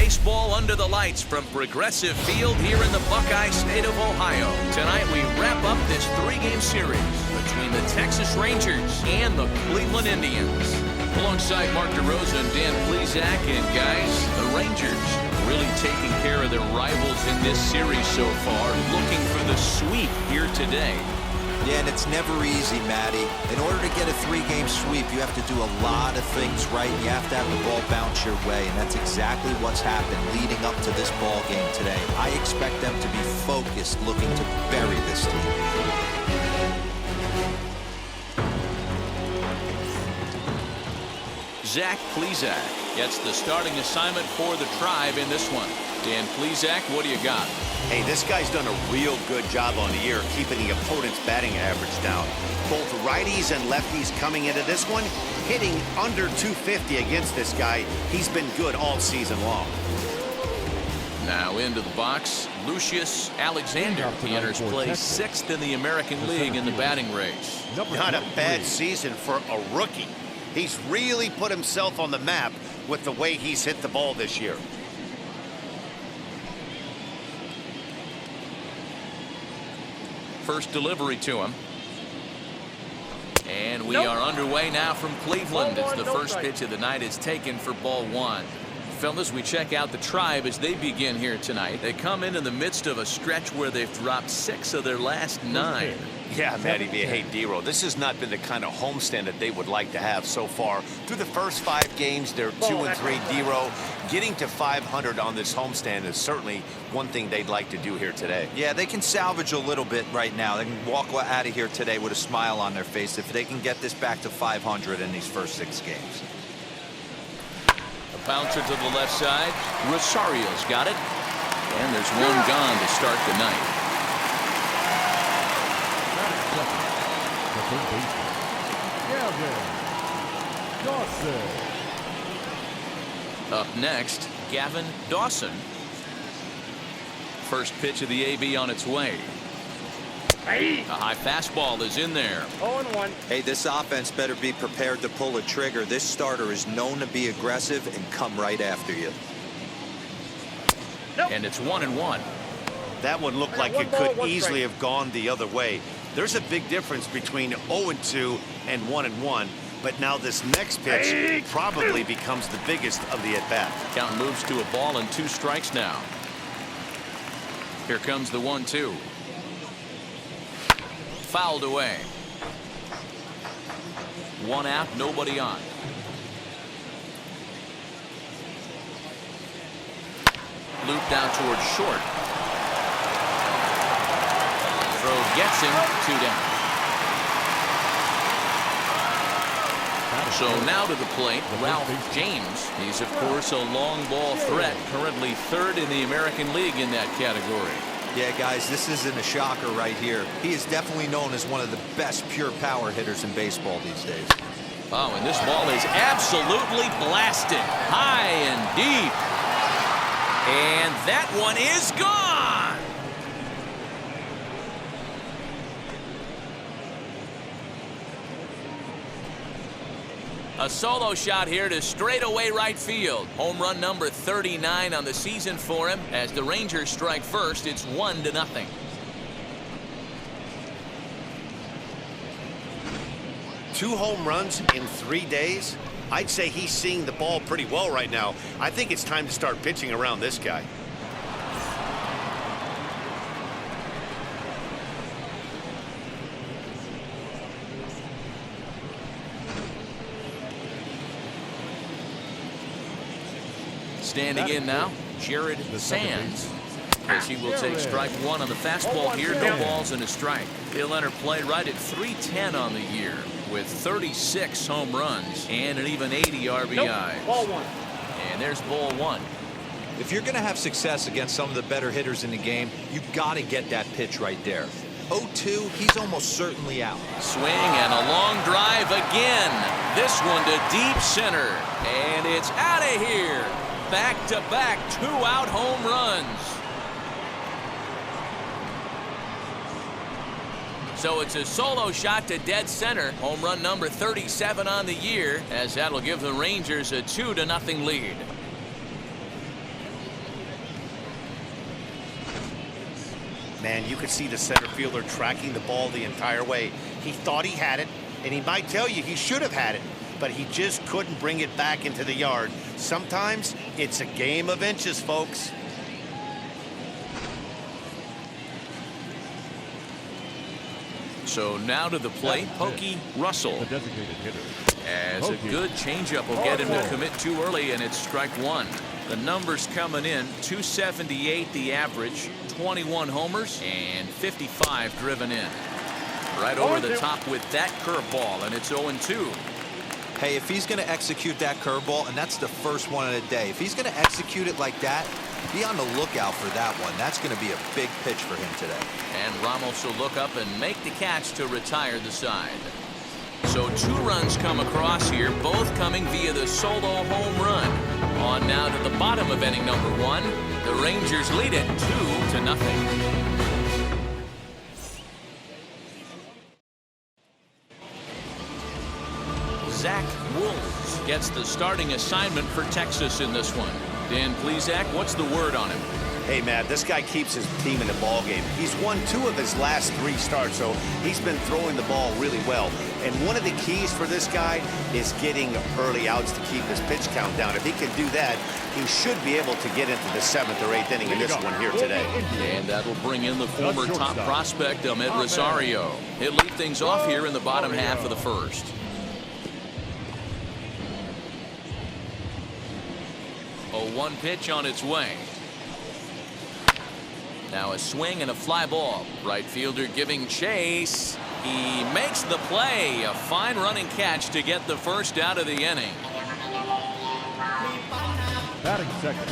baseball under the lights from Progressive Field here in the Buckeye State of Ohio. Tonight we wrap up this three-game series between the Texas Rangers and the Cleveland Indians. Alongside Mark DeRosa and Dan Plesac, and guys, the Rangers really taking care of their rivals in this series so far, looking for the sweep here today. Yeah, and it's never easy, Matty. In order to get a three-game sweep, you have to do a lot of things right. You have to have the ball bounce your way, and that's exactly what's happened leading up to this ball game today. I expect them to be focused, looking to bury this team. Zach Plesac gets the starting assignment for the Tribe in this one. Dan Plesac, what do you got? Hey, this guy's done a real good job on the year keeping the opponent's batting average down. Both righties and lefties coming into this one, hitting under 250 against this guy. He's been good all season long. Now into the box, Lucius Alexander. He enters play 6th in the American League in the batting race. Not a bad season for a rookie. He's really put himself on the map with the way he's hit the ball this year. First delivery to him. And we are underway now from Cleveland as the first pitch of the night is taken for ball one. Fellas, we check out the Tribe as they begin here tonight. They come in the midst of a stretch where they've dropped 6 of their last 9. Yeah, Matty, hey, D-Roll, this has not been the kind of homestand that they would like to have so far. Through the first 5 games, they're 2-3, D-Roll. Getting to 500 on this homestand is certainly one thing they'd like to do here today. Yeah, they can salvage a little bit right now. They can walk out of here today with a smile on their face if they can get this back to 500 in these first 6 games. A bouncer to the left side. Rosario's got it. And there's one gone to start the night. Up next, Gavin Dawson. First pitch of the AB on its way. A high fastball is in there. 0-1. Hey, this offense better be prepared to pull a trigger. This starter is known to be aggressive and come right after you. And it's 1-1. That one looked like it could easily have gone the other way. There's a big difference between 0-2 and 1-1. But now this next pitch probably becomes the biggest of the at-bat. Count moves to a ball and 2 strikes now. Here comes the 1-2. Fouled away. 1 out, nobody on. Looped out towards short. Throw gets him, 2 down. So now to the plate, Ralph James. He's, of course, a long ball threat, currently 3rd in the American League in that category. Yeah, guys, this isn't a shocker right here. He is definitely known as one of the best pure power hitters in baseball these days. Oh, and this ball is absolutely blasted, high and deep. And that one is gone. A solo shot here to straightaway right field. Home run number 39 on the season for him. As the Rangers strike first, it's 1-0. Two home runs in 3 days? I'd say he's seeing the ball pretty well right now. I think it's time to start pitching around this guy. Standing in now, Jared Sands. As he will take strike 1 on the fastball here. No balls and a strike. He'll enter play right at .310 on the year with 36 home runs and an even 80 RBIs. Ball 1. And there's ball 1. If you're going to have success against some of the better hitters in the game, you've got to get that pitch right there. 0-2, he's almost certainly out. Swing and a long drive again. This one to deep center. And it's out of here. Back-to-back 2-out home runs. So it's a solo shot to dead center. Home run number 37 on the year, as that'll give the Rangers a 2-0 lead. Man, you could see the center fielder tracking the ball the entire way. He thought he had it, and he might tell you he should have had it, but he just couldn't bring it back into the yard. Sometimes it's a game of inches, folks. So now to the plate, Pokey Russell. The designated hitter. As a good changeup will get him to commit too early, and it's strike one. The numbers coming in, 278 the average, 21 homers, and 55 driven in. Right over the top with that curveball, and it's 0-2. Hey, if he's going to execute that curveball, and that's the first one of the day, if he's going to execute it like that, be on the lookout for that one. That's going to be a big pitch for him today. And Ramos will look up and make the catch to retire the side. So 2 runs come across here, both coming via the solo home run. On now to the bottom of inning number 1. The Rangers lead it 2-0. Zach Wolves gets the starting assignment for Texas in this one. Dan Plesac, what's the word on him? Hey, Matt, this guy keeps his team in the ball game. He's won 2 of his last 3 starts, so he's been throwing the ball really well. And one of the keys for this guy is getting early outs to keep his pitch count down. If he can do that, he should be able to get into the 7th or 8th inning in this one here today. And that will bring in the former top prospect, Ahmed Rosario. He'll lead things off here in the bottom half of the first. A 1 pitch on its way. Now a swing and a fly ball. Right fielder giving chase. He makes the play. A fine running catch to get the first out of the inning. Batting second.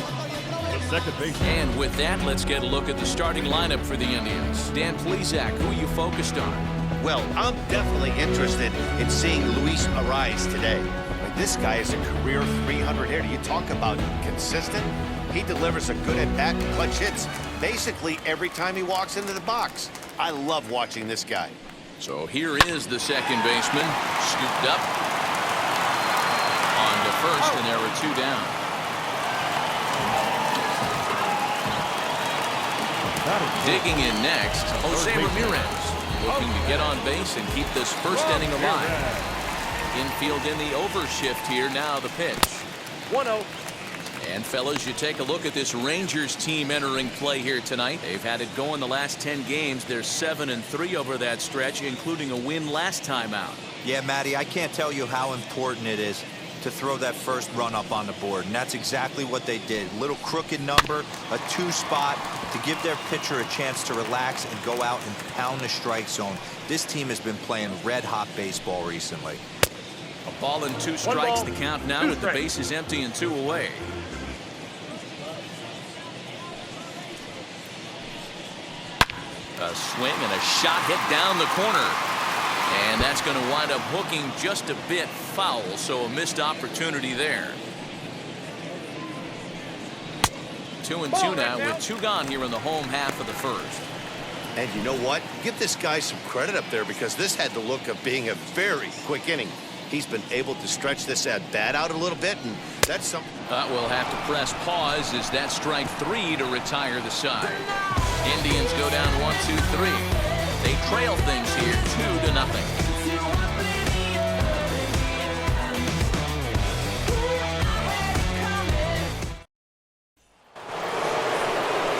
The second baseman. And with that, let's get a look at the starting lineup for the Indians. Dan Plesac, who are you focused on? Well, I'm definitely interested in seeing Luis Ariz today. This guy is a career 300 hitter. You talk about consistent. He delivers a good at-bat and clutch hits basically every time he walks into the box. I love watching this guy. So here is the second baseman, scooped up on to first, and there are 2 down. Digging in next, Jose Ramirez, looking to get on base and keep this first inning alive. Infield in the overshift here. Now the pitch. 1-0. And fellas, you take a look at this Rangers team entering play here tonight. They've had it going the last 10 games. They're 7-3 over that stretch, including a win last time out. Yeah, Matty, I can't tell you how important it is to throw that first run up on the board, and that's exactly what they did. Little crooked number, a 2 spot to give their pitcher a chance to relax and go out and pound the strike zone. This team has been playing red-hot baseball recently. A ball and 2 strikes, the count now with the bases empty and 2 away. A swing and a shot hit down the corner. And that's going to wind up hooking just a bit foul, so a missed opportunity there. 2-2 now with 2 gone here in the home half of the first. And you know what? Give this guy some credit up there because this had the look of being a very quick inning. He's been able to stretch this at-bat out a little bit, and that's something. We'll have to press pause as that strike 3 to retire the side. Indians go down 1-2-3. They trail things here 2-0.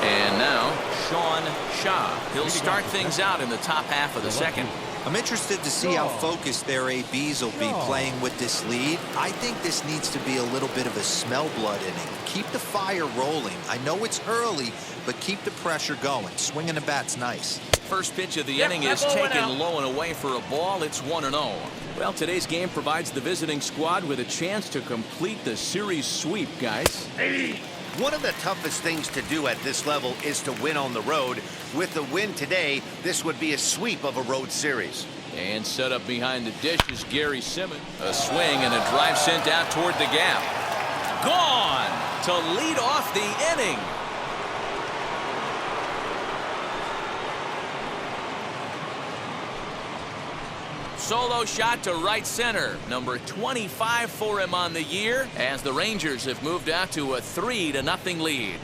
And now Sean Shaw. He'll start things out in the top half of the second. I'm interested to see how focused their ABs will be playing with this lead. I think this needs to be a little bit of a smell blood inning. Keep the fire rolling. I know it's early, but keep the pressure going. Swinging the bat's nice. First pitch of the inning is taken low and away for a ball. It's 1-0. Well, today's game provides the visiting squad with a chance to complete the series sweep, guys. One of the toughest things to do at this level is to win on the road. With the win today, this would be a sweep of a road series. And set up behind the dish is Gary Simmons. A swing and a drive sent out toward the gap. Gone to lead off the inning. Solo shot to right center. Number 25 for him on the year as the Rangers have moved out to a 3-0 lead.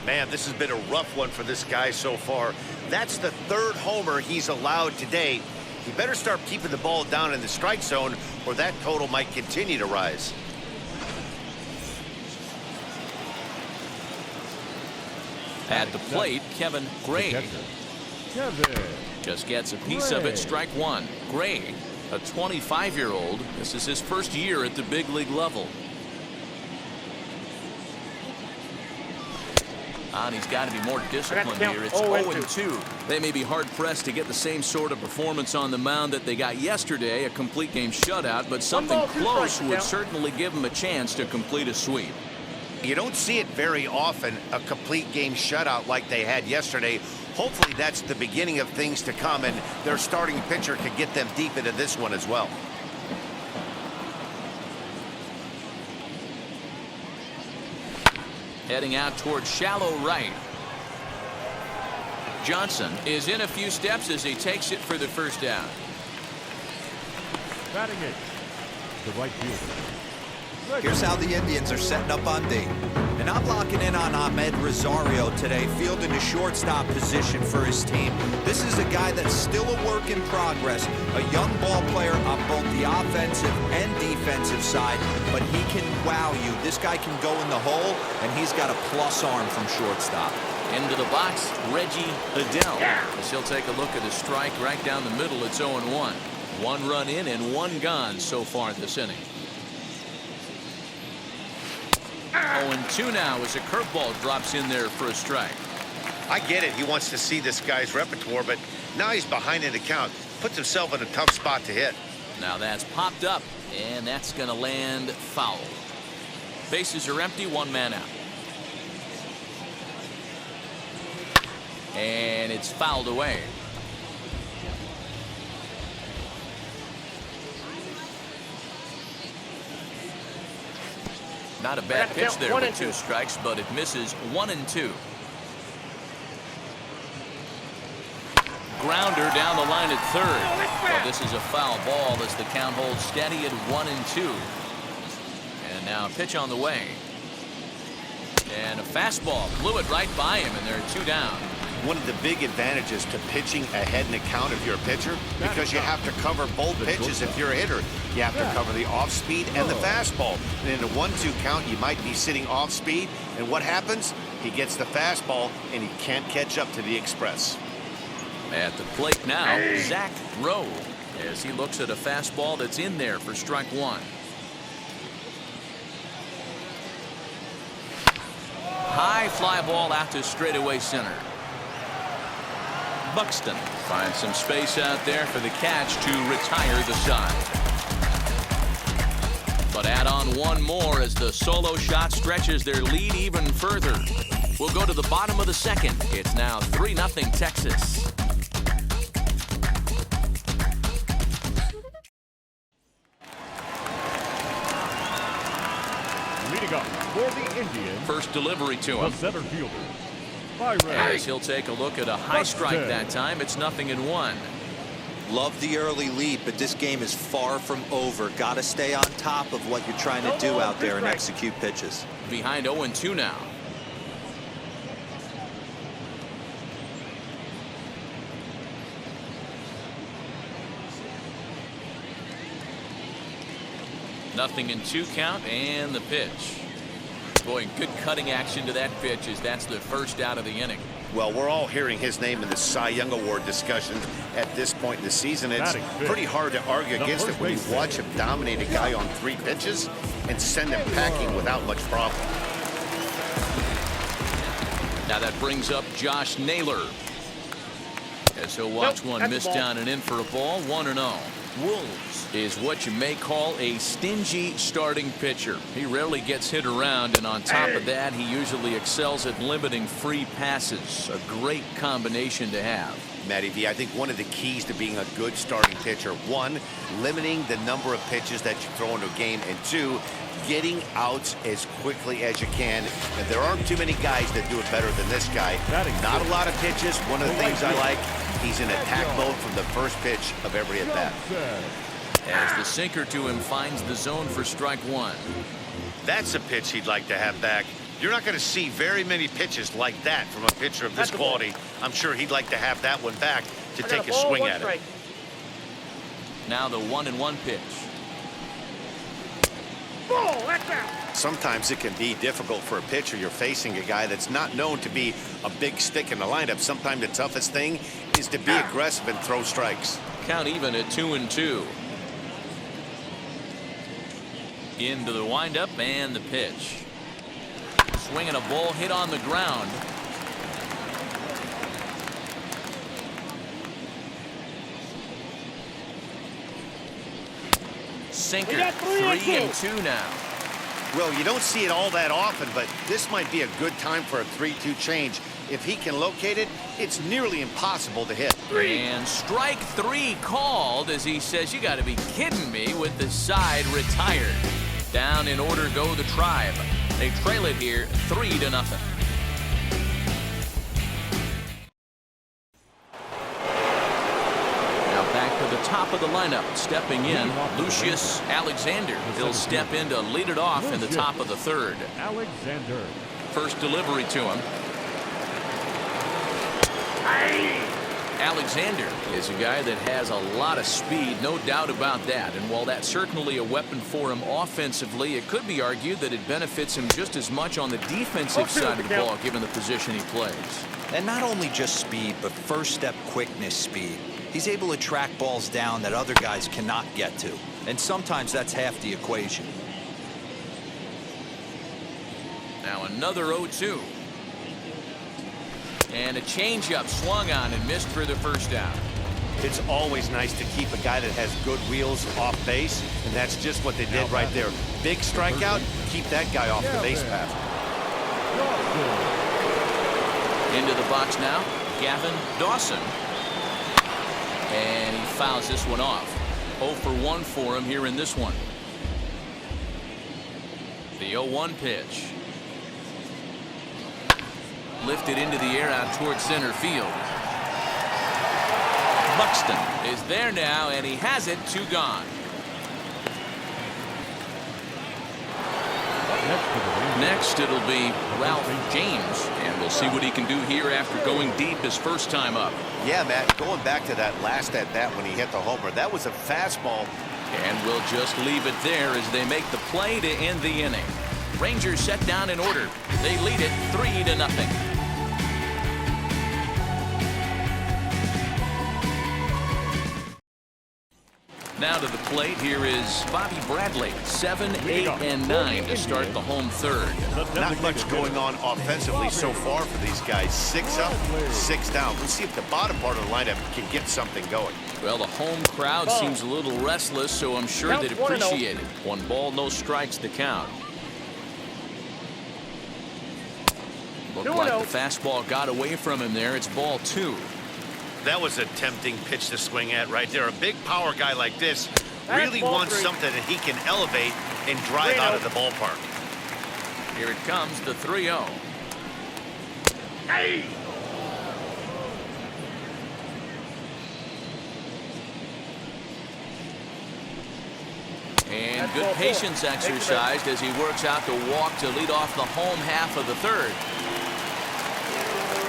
Man, this has been a rough one for this guy so far. That's the third homer he's allowed today. He better start keeping the ball down in the strike zone, or that total might continue to rise. At the plate, Kevin Gray. Kevin. Just gets a piece of it. Strike one. Gray, a 25-year-old. This is his first year at the big league level. And he's got to be more disciplined here. It's 0-2. They may be hard-pressed to get the same sort of performance on the mound that they got yesterday, a complete game shutout, but something close would certainly give them a chance to complete a sweep. You don't see it very often, a complete game shutout like they had yesterday. Hopefully that's the beginning of things to come, and their starting pitcher could get them deep into this one as well. Heading out towards shallow right. Johnson is in a few steps as he takes it for the first down. Batting it. The right fielder. Here's how the Indians are setting up on D. And I'm locking in on Ahmed Rosario today, fielding the shortstop position for his team. This is a guy that's still a work in progress, a young ball player on both the offensive and defensive side, but he can wow you. This guy can go in the hole, and he's got a plus arm from shortstop. Into the box, Reggie Adele. As he'll take a look at the strike right down the middle. It's 0-1. One run in and one gone so far this inning. 0-2 now as a curveball drops in there for a strike. I get it. He wants to see this guy's repertoire, but now he's behind in the count. Puts himself in a tough spot to hit. Now that's popped up, and that's going to land foul. Bases are empty, one man out. And it's fouled away. Not a bad pitch there with two strikes, but it misses. 1-2. Grounder down the line at third. Well, this is a foul ball as the count holds steady at 1-2. And now a pitch on the way. And a fastball blew it right by him, and there are two down. One of the big advantages to pitching ahead in the count if you're a pitcher, because you have to cover both pitches if you're a hitter. You have to cover the off speed and the fastball. And in a 1-2 count, you might be sitting off speed, and what happens? He gets the fastball, and he can't catch up to the express. At the plate now, Zach Rowe, as he looks at a fastball that's in there for strike one. High fly ball out to straightaway center. Buxton finds some space out there for the catch to retire the side. But add on one more as the solo shot stretches their lead even further. We'll go to the bottom of the second. It's now 3-0 Texas. Leading up for the Indians. First delivery to The him. center fielder. As he'll take a look at a high strike that time. It's 0-1. Love the early lead, but this game is far from over. Got to stay on top of what you're trying to do out there and execute pitches. Behind 0-2 now. Nothing in 2 count, and the pitch. Boy, good cutting action to that pitch as that's the first out of the inning. Well, we're all hearing his name in the Cy Young Award discussions at this point in the season. It's pretty hard to argue against it when you watch him dominate a guy on 3 pitches and send him packing without much problem. Now that brings up Josh Naylor, as he'll watch one miss down and in for a ball. 1-0. Wolves is what you may call a stingy starting pitcher. He rarely gets hit around, and on top of that, he usually excels at limiting free passes. A great combination to have. Matty V, I think one of the keys to being a good starting pitcher, 1, limiting the number of pitches that you throw into a game, and 2, getting outs as quickly as you can. And there aren't too many guys that do it better than this guy. Not a lot of pitches. One of the things I like, he's in attack mode from the first pitch of every at bat. As the sinker to him finds the zone for strike one. That's a pitch he'd like to have back. You're not going to see very many pitches like that from a pitcher of this quality. I'm sure he'd like to have that one back to take a swing at it. Now the 1-1 pitch. Ball, that's out. Sometimes it can be difficult for a pitcher. You're facing a guy that's not known to be a big stick in the lineup. Sometimes the toughest thing is to be aggressive and throw strikes. Count even at 2-2. Into the windup and the pitch. Swinging a ball hit on the ground. Sinker. 3-2 now. Well, you don't see it all that often, but this might be a good time for a 3-2 change. If he can locate it, it's nearly impossible to hit. And strike 3 called as he says, you got to be kidding me, with the side retired. Down in order go the Tribe. They trail it here 3-0. Now back to the top of the lineup. Stepping in, Lucius Alexander. He'll step in to lead it off in the top of the third. Alexander. First delivery to him. Alexander is a guy that has a lot of speed, no doubt about that. And while that's certainly a weapon for him offensively, it could be argued that it benefits him just as much on the defensive side of the ball, given the position he plays. And not only just speed, but first step quickness speed. He's able to track balls down that other guys cannot get to. And sometimes that's half the equation. Now another 0-2. And a changeup swung on and missed for the first out. It's always nice to keep a guy that has good wheels off base, and that's just what they did right there. Big strikeout, keep that guy off the base path. Into the box now, Gavin Dawson. And he fouls this one off. 0 for 1 for him here in this one. The 0-1 pitch. Lifted into the air out towards center field. Buxton is there now, and he has it. 2 gone. Next, it'll be Ralph James, and we'll see what he can do here after going deep his first time up. Yeah, Matt, going back to that last at-bat when he hit the homer, that was a fastball. And we'll just leave it there as they make the play to end the inning. Rangers set down in order. They lead it 3-0. Now to the plate, here is Bobby Bradley. 7, 8, and 9 to start the home third. Not much going on offensively so far for these guys. 6 up, 6 down. We'll see if the bottom part of the lineup can get something going. Well, the home crowd seems a little restless, so I'm sure they'd appreciate it. 1 ball, no strikes to count. Looked like the fastball got away from him there. It's ball 2. That was a tempting pitch to swing at right there. A big power guy like this really wants something that he can elevate and drive out of the ballpark. Here it comes, the 3-0. Hey! And good patience exercised as he works out the walk to lead off the home half of the third.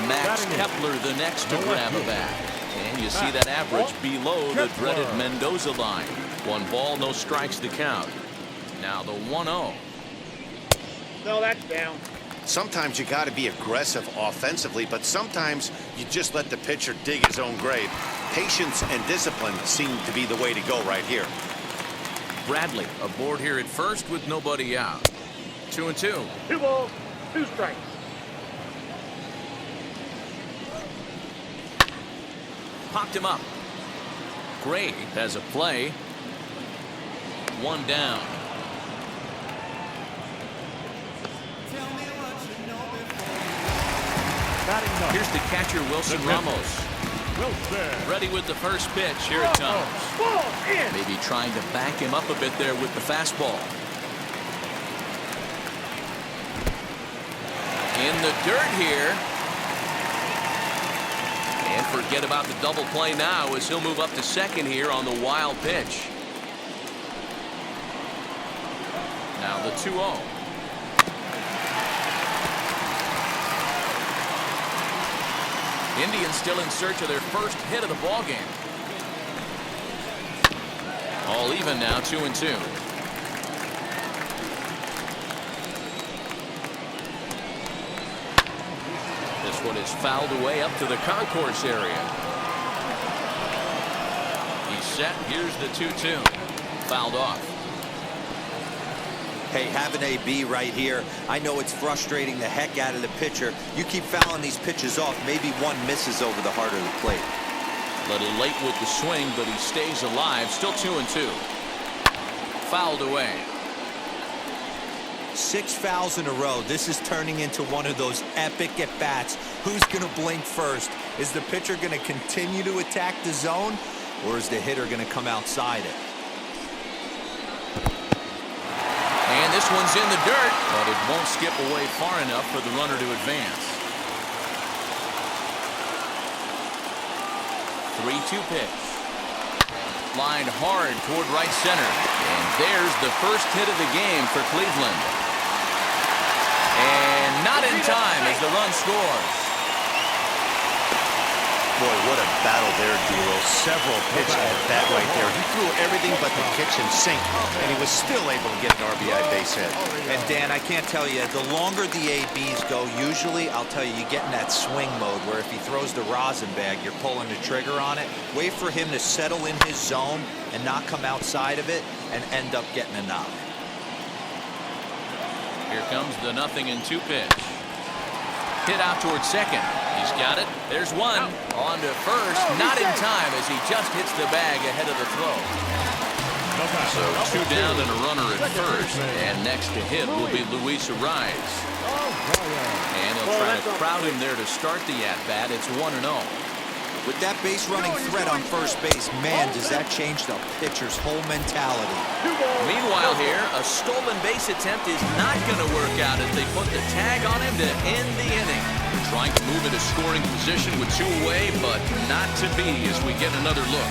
Max Kepler the next to grab a bat. And you see that average below the dreaded Mendoza line. 1 ball, no strikes to count. Now the 1-0. No, that's down. Sometimes you got to be aggressive offensively, but sometimes you just let the pitcher dig his own grave. Patience and discipline seem to be the way to go right here. Bradley aboard here at first with nobody out. 2-2. 2 balls, 2 strikes. Popped him up. Gray has a play. 1 down. Here's the catcher, Wilson Ramos. Ready with the first pitch. Here it comes. Maybe trying to back him up a bit there with the fastball. In the dirt here. And forget about the double play now as he'll move up to second here on the wild pitch. Now the 2-0. Indians still in search of their first hit of the ball game. All even now, 2-2. This one is fouled away up to the concourse area. He's set. Here's the 2-2. Fouled off. Hey, have an AB right here. I know it's frustrating the heck out of the pitcher. You keep fouling these pitches off, maybe one misses over the heart of the plate. A little late with the swing, but he stays alive. Still 2-2. Fouled away. 6 fouls in a row. This is turning into one of those epic at-bats. Who's going to blink first? Is the pitcher going to continue to attack the zone, or is the hitter going to come outside it? And this one's in the dirt, but it won't skip away far enough for the runner to advance. 3-2 pitch. Lined hard toward right center. And there's the first hit of the game for Cleveland. And not in time as the run scores. Boy, what a battle there, Dero. Several pitches at that right there. He threw everything but the kitchen sink, and he was still able to get an RBI base hit. And Dan, I can't tell you, the longer the ABs go, usually, I'll tell you, you get in that swing mode where if he throws the rosin bag, you're pulling the trigger on it. Wait for him to settle in his zone and not come outside of it and end up getting a knock. Here comes the 0-2 pitch. Hit out towards second. He's got it. There's one. On to first. Not in time as he just hits the bag ahead of the throw. So 2 down and a runner at first. And next to hit will be Luis Ariz. And they'll try to crowd him there to start the at-bat. It's 1-0. With that base running threat on first base, man, does that change the pitcher's whole mentality. Meanwhile here, a stolen base attempt is not going to work out as they put the tag on him to end the inning. Trying to move into scoring position with 2 away, but not to be as we get another look.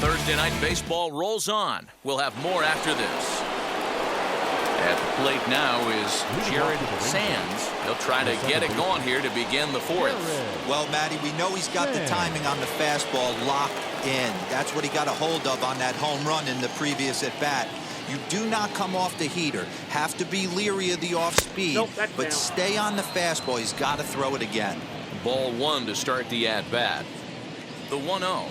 Thursday night baseball rolls on. We'll have more after this. At the plate now is Jared Sands. He'll try to get it going here to begin the 4th. Well, Matty, we know he's got the timing on the fastball locked in. That's what he got a hold of on that home run in the previous at-bat. You do not come off the heater. Have to be leery of the off-speed, but stay on the fastball. He's got to throw it again. Ball 1 to start the at-bat. The 1-0.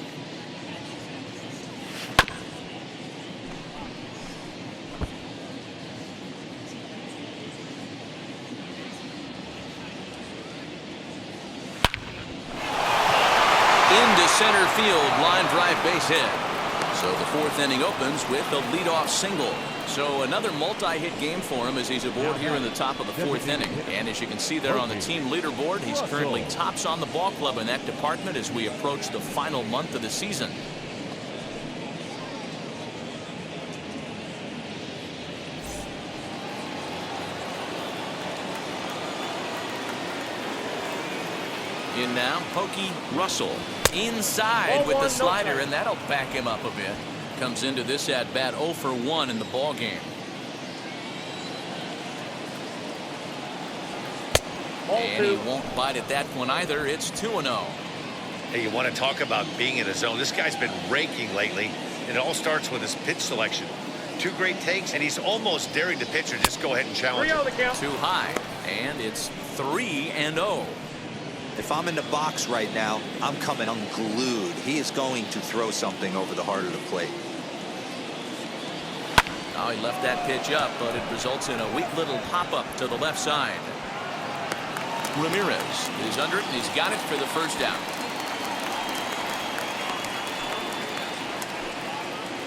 Into center field, line drive base hit. So the 4th inning opens with a leadoff single. So another multi-hit game for him as he's aboard here in the top of the 4th inning. And as you can see there on the team leaderboard, he's currently tops on the ball club in that department as we approach the final month of the season. In now, Pokey Russell. Inside with the slider, and that'll back him up a bit. Comes into this at-bat 0 for 1 in the ball game. And he won't bite at that one either. It's 2-0. Hey, you want to talk about being in a zone? This guy's been raking lately, and it all starts with his pitch selection. 2 great takes, and he's almost daring the pitcher just go ahead and challenge him. Too high, and it's 3-0. If I'm in the box right now, I'm coming unglued. He is going to throw something over the heart of the plate. Now he left that pitch up, but it results in a weak little pop-up to the left side. Ramirez is under it, and he's got it for the first out.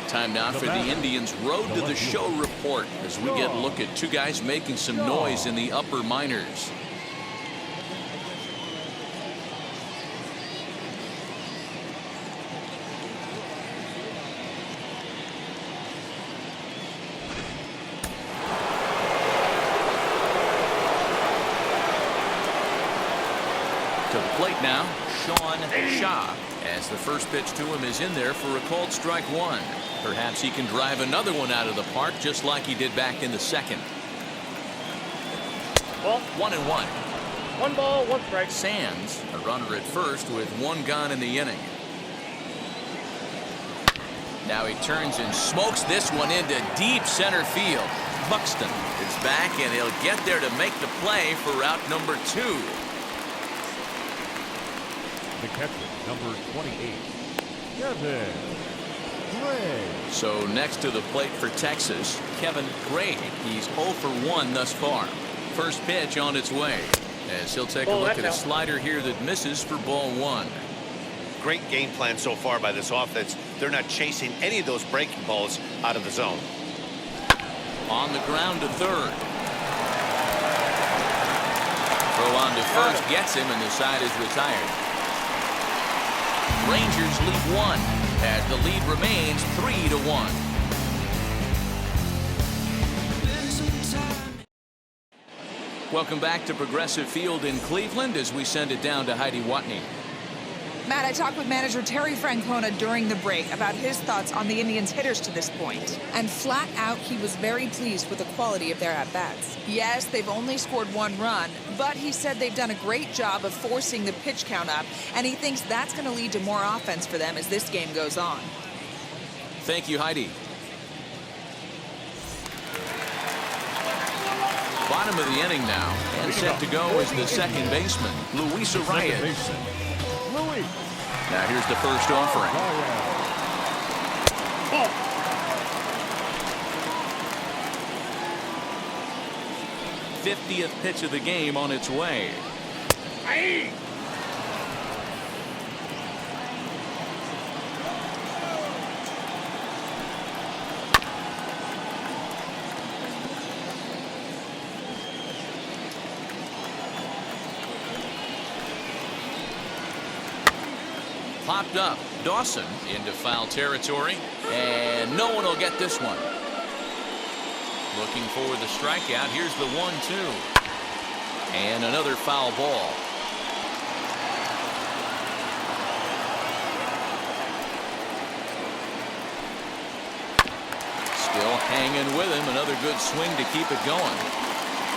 Time now for the Indians' Road to the Show report as we get a look at 2 guys making some noise in the upper minors. To the plate now, Sean Shaw, as the first pitch to him is in there for a called strike 1. Perhaps he can drive another one out of the park just like he did back in the 2nd. 1-1. 1 ball, 1 strike. Sands, a runner at first with 1 gone in the inning. Now he turns and smokes this one into deep center field. Buxton is back, and he'll get there to make the play for route number 2. The catcher, number 28, Kevin Gray. So next to the plate for Texas, Kevin Gray. He's 0 for 1 thus far. First pitch on its way, as he'll take a look at a slider here that misses for ball 1. Great game plan so far by this offense. They're not chasing any of those breaking balls out of the zone. On the ground to third. Throw on to first gets him, and the side is retired. Rangers lead 1 as the lead remains 3-1. Welcome back to Progressive Field in Cleveland as we send it down to Heidi Watney. Matt, I talked with manager Terry Francona during the break about his thoughts on the Indians' hitters to this point. And flat out, he was very pleased with the quality of their at-bats. Yes, they've only scored 1 run, but he said they've done a great job of forcing the pitch count up, and he thinks that's going to lead to more offense for them as this game goes on. Thank you, Heidi. Bottom of the inning now, and set to go is the second baseman, Luis Arias. Now here's the first offering. 50th pitch of the game on its way. Aye. Popped up. Dawson into foul territory, and no one will get this one. Looking for the strikeout. Here's the 1-2. And another foul ball. Still hanging with him. Another good swing to keep it going.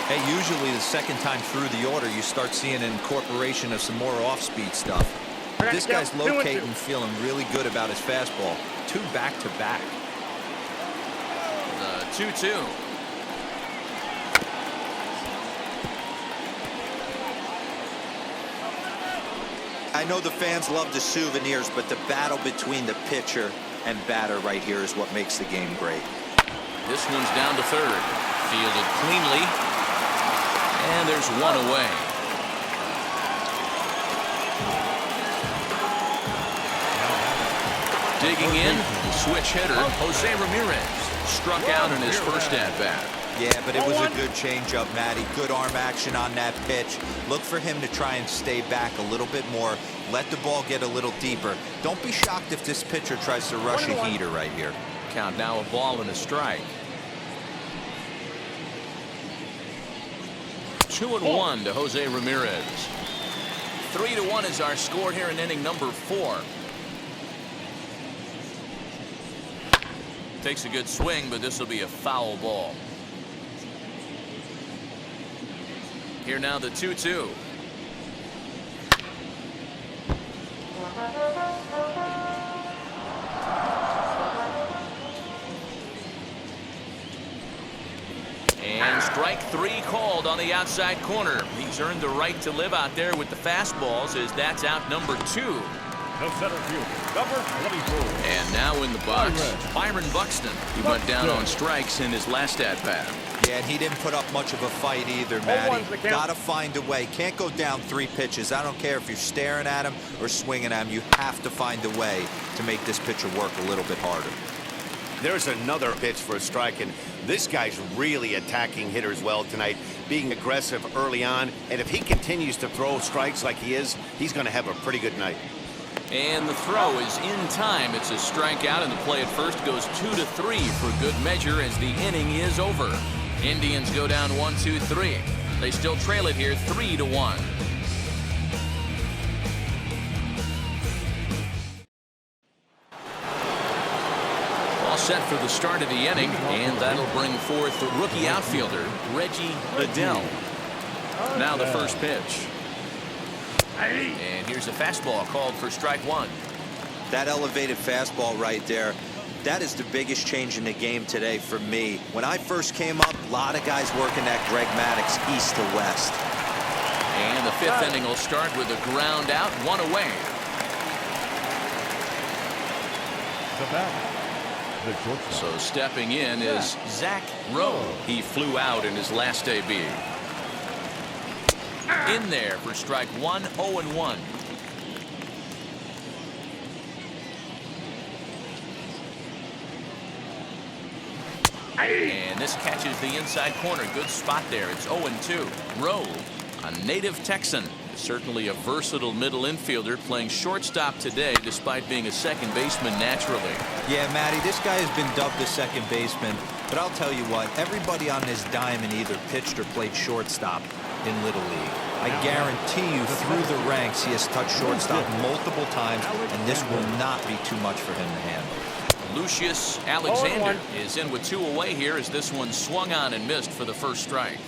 Hey, usually the second time through the order, you start seeing an incorporation of some more off-speed stuff. This guy's locating, feeling really good about his fastball. 2 back-to-back. The 2-2. I know the fans love the souvenirs, but the battle between the pitcher and batter right here is what makes the game great. This one's down to third. Fielded cleanly. And there's 1 away. Digging in, the switch hitter, Jose Ramirez, struck out in his first at-bat. Yeah, but it was a good changeup, Matty. Good arm action on that pitch. Look for him to try and stay back a little bit more. Let the ball get a little deeper. Don't be shocked if this pitcher tries to rush a heater right here. Count now a ball and a strike. 2-1 to Jose Ramirez. 3-1 is our score here in inning number 4. Takes a good swing, but this will be a foul ball. Here now the 2-2. And strike 3 called on the outside corner. He's earned the right to live out there with the fastballs, as that's out number 2. The center fielder, number 24. And now in the box, Byron Buxton. He went down on strikes in his last at-bat. Yeah, and he didn't put up much of a fight either, Matty. Gotta find a way. Can't go down 3 pitches. I don't care if you're staring at him or swinging at him. You have to find a way to make this pitcher work a little bit harder. There's another pitch for a strike, and this guy's really attacking hitters well tonight, being aggressive early on. And if he continues to throw strikes like he is, he's going to have a pretty good night. And the throw is in time. It's a strikeout, and the play at first goes 2-3 for good measure as the inning is over. Indians go down 1-2-3. They still trail it here 3-1. All set for the start of the inning, and that'll bring forth the rookie outfielder, Reggie Liddell. Now the first pitch. And here's a fastball called for strike one. That elevated fastball right there, that is the biggest change in the game today for me. When I first came up, a lot of guys working that Greg Maddux east to west. And the fifth inning will start with a ground out, one away. The batter, the shortstop. So stepping in is Zach Rowe. He flew out in his last AB. In there for strike one, 0-1. And this catches the inside corner. Good spot there. It's 0-2. Rowe, a native Texan. Certainly a versatile middle infielder playing shortstop today despite being a second baseman naturally. Yeah, Matty, this guy has been dubbed the second baseman, but I'll tell you what, everybody on this diamond either pitched or played shortstop in Little League. I guarantee you through the ranks he has touched shortstop multiple times, and this will not be too much for him to handle. Lucius Alexander is in with two away here as this one swung on and missed for the first strike.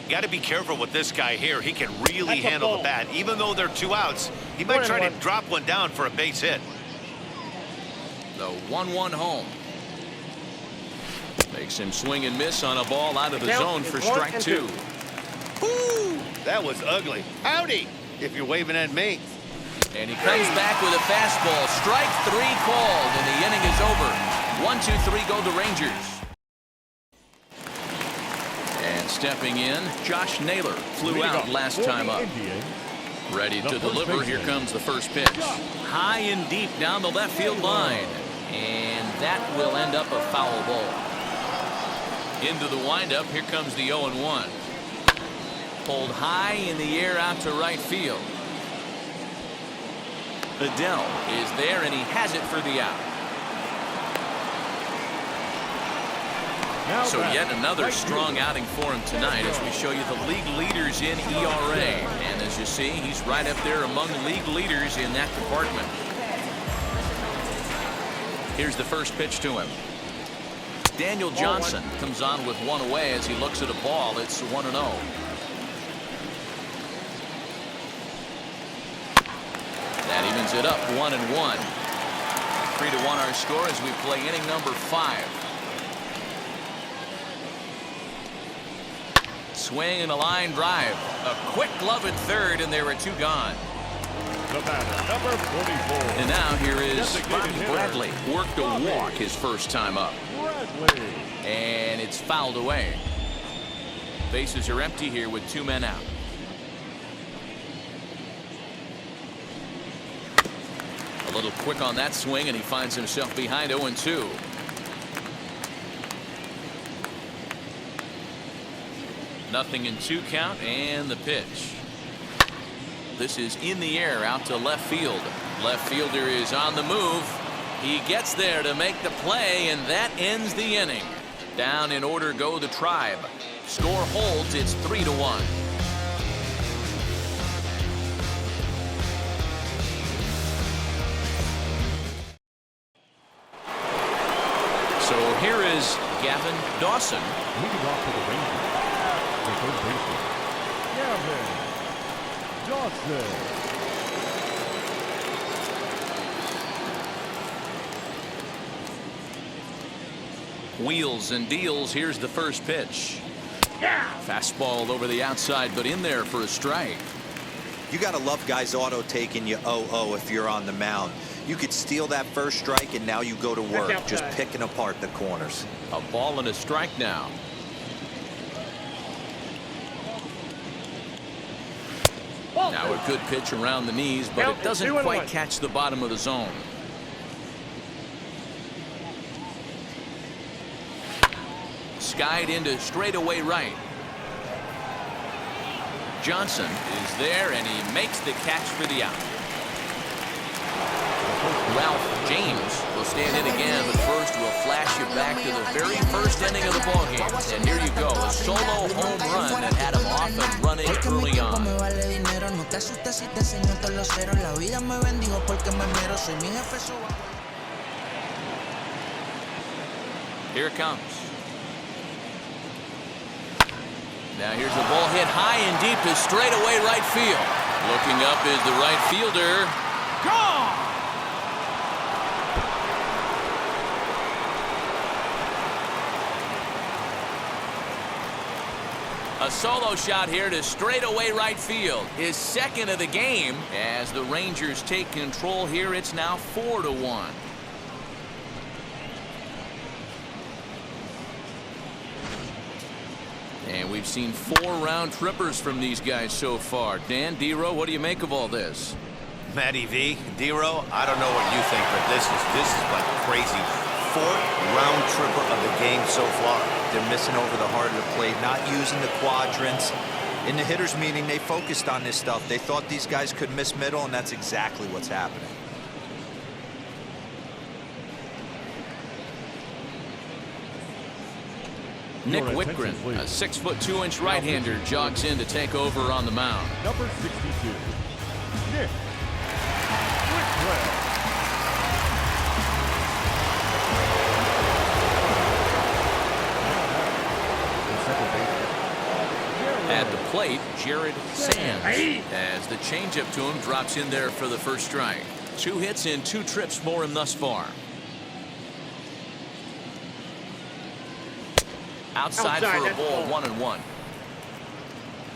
You got to be careful with this guy here. He can really handle the bat. Even though they're 2 outs, he might try to drop one down for a base hit. The 1-1 home. Makes him swing and miss on a ball out of the zone for strike two. Ooh, that was ugly. Howdy, if you're waving at me. And he comes back with a fastball. Strike three called, and the inning is over. 1-2-3 go the Rangers. And stepping in, Josh Naylor flew out last time up. Ready to deliver. Here comes the first pitch. High and deep down the left field line. And that will end up a foul ball. Into the windup. Here comes the 0-1. Pulled high in the air out to right field. Adele is there, and he has it for the out. So yet another strong outing for him tonight as we show you the league leaders in ERA. And as you see, he's right up there among league leaders in that department. Here's the first pitch to him. Daniel Johnson comes on with one away as he looks at a ball. It's 1-0. That evens it up 1-1. 3-1 our score as we play inning number 5. Swing and a line drive. A quick glove at third, and there are 2 gone. The batter, number 44. And now here is Bobby Bradley. Worked a walk his first time up. Bradley. And it's fouled away. Bases are empty here with 2 men out. A little quick on that swing, and he finds himself behind 0-2. Nothing in 2 count, and the pitch. This is in the air out to left field. Left fielder is on the move. He gets there to make the play, and that ends the inning. Down in order go the Tribe. Score holds. It's 3-1. So here is Gavin Dawson. Leading off for the Rangers. The third baseman, Gavin Dawson. Wheels and deals. Here's the first pitch. Fastball over the outside, but in there for a strike. You got to love guys auto taking you 0-0 if you're on the mound. You could steal that first strike, and now you go to work, just picking apart the corners. A ball and a strike now. Now a good pitch around the knees, but it doesn't quite catch the bottom of the zone. Skied into straightaway right. Johnson is there, and he makes the catch for the out. Ralph James will stand in again, but first we'll flash you back to the very first inning of the ballgame. And here you go, a solo home run that had him off and running early on. Here it comes. Now here's the ball hit high and deep to straightaway right field. Looking up is the right fielder. Gone! A solo shot here to straightaway right field. His second of the game. As the Rangers take control here, it's now 4-1. And we've seen 4 round trippers from these guys so far. Dan, Dero, what do you make of all this? Matty V, Dero, I don't know what you think, but this is like crazy. 4th round tripper of the game so far. They're missing over the heart of the plate, not using the quadrants. In the hitters meeting, they focused on this stuff. They thought these guys could miss middle, and that's exactly what's happening. Nick Whitgren, a 6'2" right-hander, jogs in to take over on the mound. Number 62, Nick Whitgren. At the plate, Jared Sands, as the changeup to him drops in there for the first strike. 2 hits in 2 trips for him thus far. Outside for a ball, 1-1.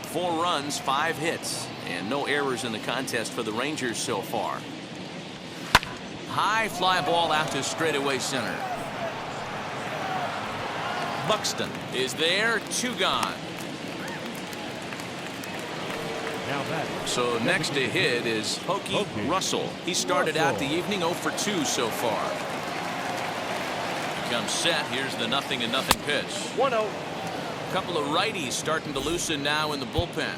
4 runs, 5 hits, and no errors in the contest for the Rangers so far. High fly ball out to straightaway center. Buxton is there, 2 gone. So next to hit is Pokey Russell. He started out the evening 0 for 2 so far. Comes set. Here's the 0-0 pitch. 1-0. Couple of righties starting to loosen now in the bullpen.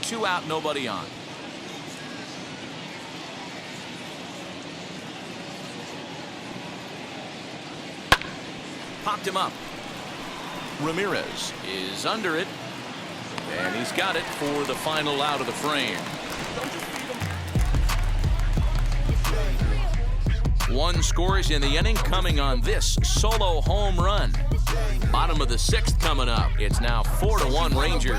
Two out, nobody on. Popped him up. Ramirez is under it, and he's got it for the final out of the frame. 1 scores in the inning, coming on this solo home run. Bottom of the 6th coming up. It's now 4-1 Rangers.